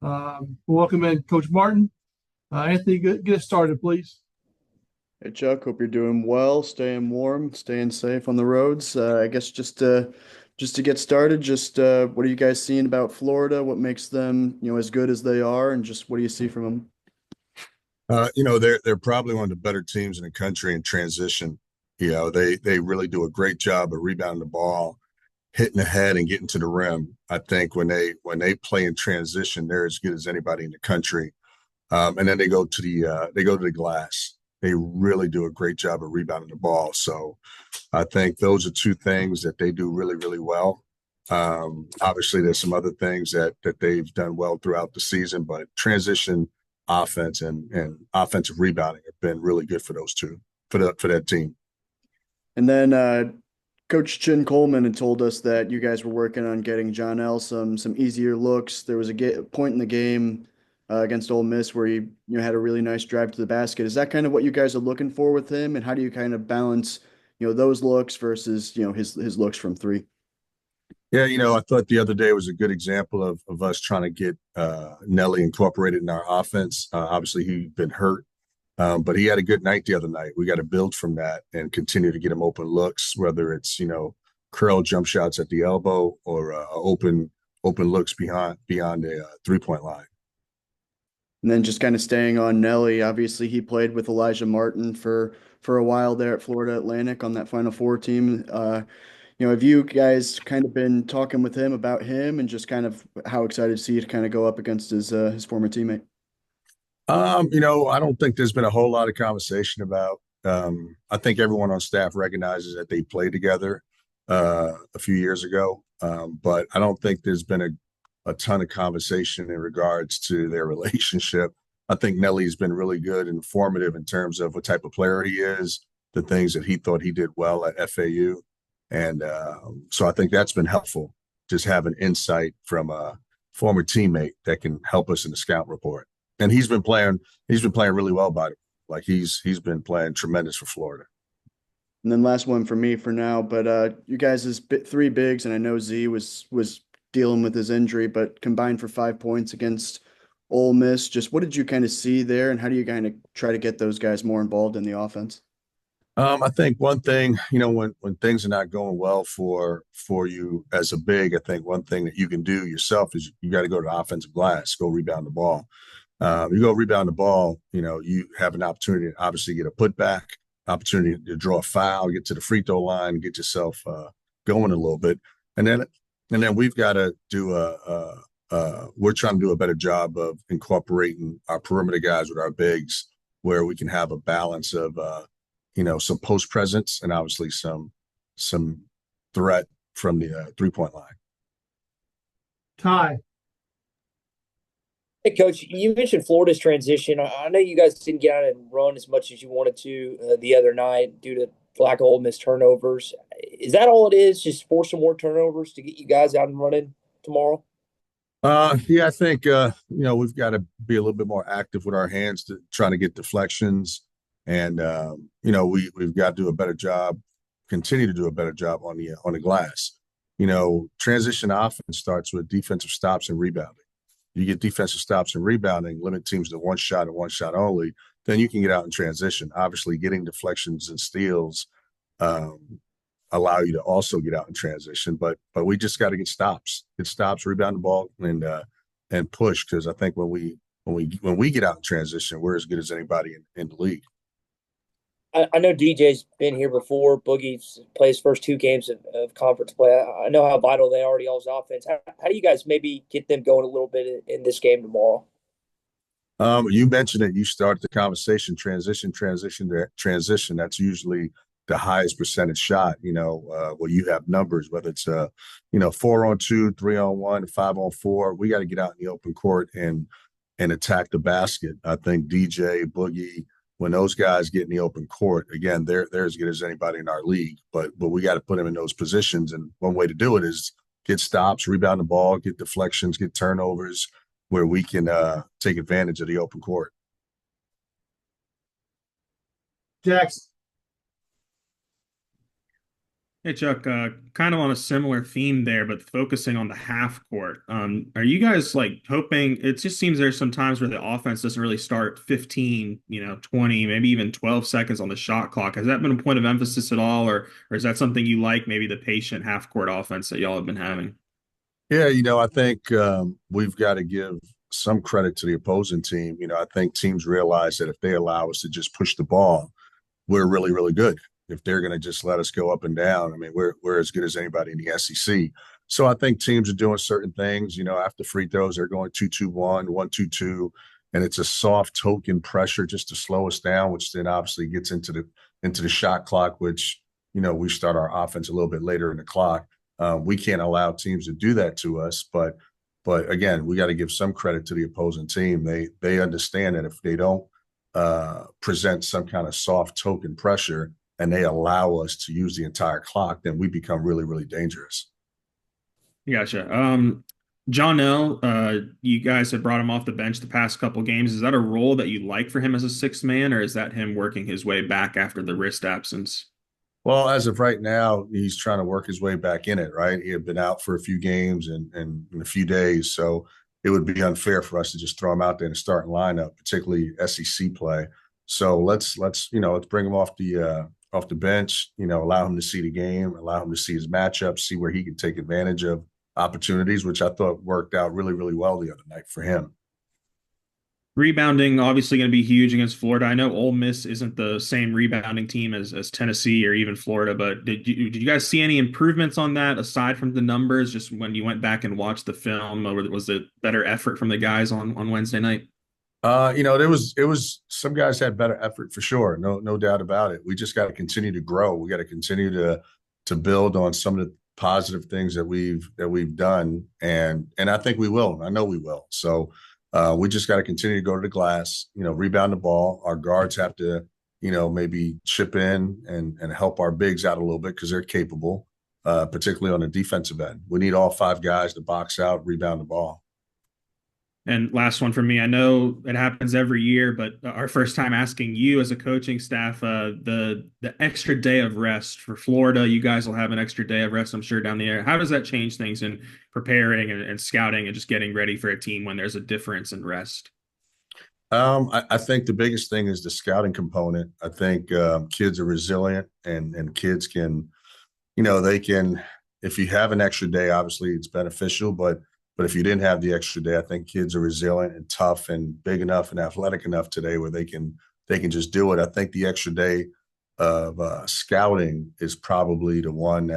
Welcome in Coach Martin. Anthony, get us started, please. Hey Chuck, hope you're doing well, staying warm, staying safe on the roads. I guess just to get started, what are you guys seeing about Florida? What makes them, as good as they are, and just what do you see from them? They're probably one of the better teams in the country in transition. They really do a great job of rebounding the ball, hitting the head and getting to the rim. I think when they play in transition, they're as good as anybody in the country. And then they go to the glass. They really do a great job of rebounding the ball. So I think those are two things that they do really, really well. Obviously, there's some other things that they've done well throughout the season, but transition offense and offensive rebounding have been really good for those two for that team. And then Coach Chin Coleman had told us that you guys were working on getting John L some easier looks. There was a point in the game against Ole Miss where he had a really nice drive to the basket. Is that kind of what you guys are looking for with him? And how do you kind of balance those looks versus his looks from three? Yeah, I thought the other day was a good example of us trying to get Nelly incorporated in our offense. Obviously, he'd been hurt, but he had a good night the other night. We got to build from that and continue to get him open looks, whether it's curl jump shots at the elbow or open looks beyond the 3-point line. And then just kind of staying on Nelly, obviously he played with Elijah Martin for a while there at Florida Atlantic on that Final Four team. Have you guys kind of been talking with him about him and just kind of how excited to see you to kind of go up against his former teammate? I don't think there's been a whole lot of conversation about. I think everyone on staff recognizes that they played together a few years ago, but I don't think there's been a ton of conversation in regards to their relationship. I think Nelly's been really good and informative in terms of what type of player he is, the things that he thought he did well at FAU, and so I think that's been helpful. Just having insight from a former teammate that can help us in the scout report. And he's been playing. He's been playing really well by it. Like he's been playing tremendous for Florida. And then last one for me for now, but you guys is three bigs, and I know Z was dealing with his injury, but combined for 5 points against Ole Miss. Just what did you kind of see there, and how do you kind of try to get those guys more involved in the offense? I think one thing, when things are not going well for you as a big, I think one thing that you can do yourself is you got to go to the offensive glass, go rebound the ball. You go rebound the ball, you have an opportunity to obviously get a putback, opportunity to draw a foul, get to the free throw line, get yourself going a little bit, and then we've got to do we're trying to do a better job of incorporating our perimeter guys with our bigs, where we can have a balance of some post presence and obviously some threat from the 3-point line. Ty. Hey, Coach, you mentioned Florida's transition. I know you guys didn't get out and run as much as you wanted to the other night due to lack of Ole Miss turnovers. Is that all it is? Just force some more turnovers to get you guys out and running tomorrow? Yeah, I think we've got to be a little bit more active with our hands to try to get deflections, and we've got to do a better job, continue to do a better job on the glass. Transition offense starts with defensive stops and rebounding. You get defensive stops and rebounding, limit teams to one shot and one shot only, then you can get out in transition. Obviously, getting deflections and steals allow you to also get out in transition, but we just got to get stops, rebound the ball, and push, because I think when we get out in transition, we're as good as anybody in the league. I know DJ's been here before. Boogie's played his first 2 games of conference play. I know how vital they are to y'all's offense. How do you guys maybe get them going a little bit in this game tomorrow? You mentioned it. You start the conversation, transition. That's usually the highest percentage shot, where you have numbers, whether it's 4-on-2, 3-on-1, 5-on-4. We got to get out in the open court and attack the basket. I think DJ, Boogie, when those guys get in the open court, again, they're as good as anybody in our league. But we got to put them in those positions, and one way to do it is get stops, rebound the ball, get deflections, get turnovers, where we can take advantage of the open court. Jackson. Hey Chuck, kind of on a similar theme there, but focusing on the half court. Are you guys like hoping? It just seems there's some times where the offense doesn't really start 15, 20, maybe even 12 seconds on the shot clock. Has that been a point of emphasis at all, or is that something you like? Maybe the patient half court offense that y'all have been having. Yeah, I think we've got to give some credit to the opposing team. I think teams realize that if they allow us to just push the ball, we're really, really good. If they're going to just let us go up and down, I mean, we're as good as anybody in the SEC. So I think teams are doing certain things. After free throws, they're going 2-2-1, 1-2-2, and it's a soft token pressure just to slow us down, which then obviously gets into the shot clock, which we start our offense a little bit later in the clock. We can't allow teams to do that to us, but again, we got to give some credit to the opposing team. They understand that if they don't present some kind of soft token pressure and they allow us to use the entire clock, then we become really, really dangerous. Gotcha. John L, you guys have brought him off the bench the past couple games. Is that a role that you like for him as a sixth man, or is that him working his way back after the wrist absence? Well, as of right now, he's trying to work his way back in it, right? He had been out for a few games and in a few days, so it would be unfair for us to just throw him out there in the starting lineup, particularly SEC play. So let's bring him off the bench, allow him to see the game, allow him to see his matchups, see where he can take advantage of opportunities, which I thought worked out really, really well the other night for him. Rebounding obviously going to be huge against Florida. I know Ole Miss isn't the same rebounding team as Tennessee or even Florida, but did you guys see any improvements on that aside from the numbers? Just when you went back and watched the film, or was it better effort from the guys on Wednesday night? It was some guys had better effort for sure, no doubt about it. We just got to continue to grow. We got to continue to build on some of the positive things that we've done, and I think we will. I know we will. So. We just got to continue to go to the glass, rebound the ball. Our guards have to, maybe chip in and help our bigs out a little bit because they're capable, particularly on the defensive end. We need all five guys to box out, rebound the ball. And last one for me. I know it happens every year, but our first time asking you as a coaching staff, the extra day of rest for Florida. You guys will have an extra day of rest, I'm sure, down the air. How does that change things in preparing and scouting and just getting ready for a team when there's a difference in rest? I think the biggest thing is the scouting component. I think kids are resilient and kids can, they can. If you have an extra day, obviously it's beneficial, but if you didn't have the extra day, I think kids are resilient and tough and big enough and athletic enough today where they can just do it. I think the extra day of scouting is probably the one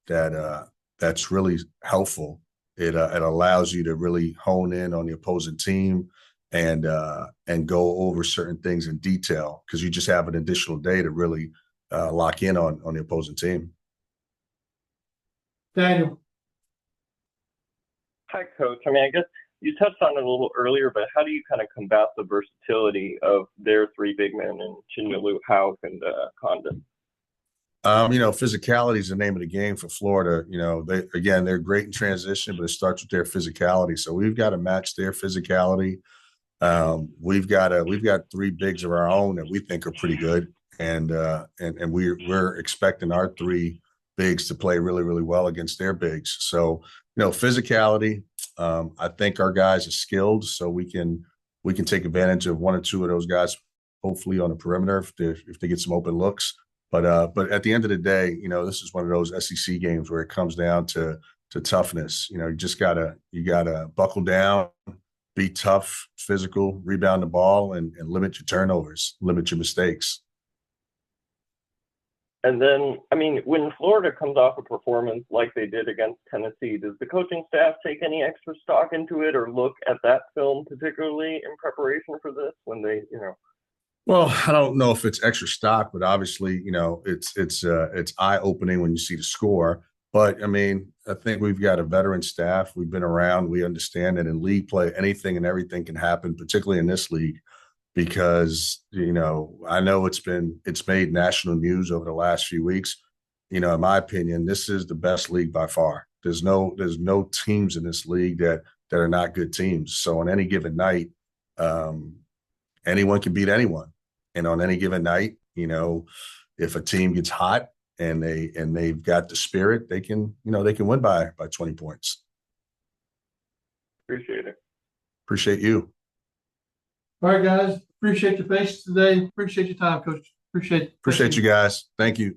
that's really helpful. It allows you to really hone in on the opposing team and go over certain things in detail because you just have an additional day to really lock in on the opposing team. Daniel. Hi, Coach. I mean, I guess you touched on it a little earlier, but how do you kind of combat the versatility of their three big men in Chinyalu, Hauk, and Condon? Physicality is the name of the game for Florida. They're great in transition, but it starts with their physicality. So we've got to match their physicality. We've got three bigs of our own that we think are pretty good, and we're expecting our three bigs to play really, really well against their bigs. So physicality. I think our guys are skilled, so we can take advantage of one or two of those guys, hopefully on the perimeter if they get some open looks. But at the end of the day, this is one of those SEC games where it comes down to toughness. You just gotta buckle down, be tough, physical, rebound the ball, and limit your turnovers, limit your mistakes. And then, I mean, when Florida comes off a performance like they did against Tennessee, does the coaching staff take any extra stock into it or look at that film particularly in preparation for this when they, Well, I don't know if it's extra stock, but obviously, it's eye-opening when you see the score. But I mean, I think we've got a veteran staff. We've been around. We understand that in league play, anything and everything can happen, particularly in this league, because I know it's made national news over the last few weeks. In my opinion, this is the best league by far. There's no teams in this league that are not good teams. So on any given night, anyone can beat anyone. And on any given night, if a team gets hot and they've got the spirit, they can win by 20 points. Appreciate it. Appreciate you. All right, guys. Appreciate your patience today. Appreciate your time, Coach. Appreciate you guys. Thank you.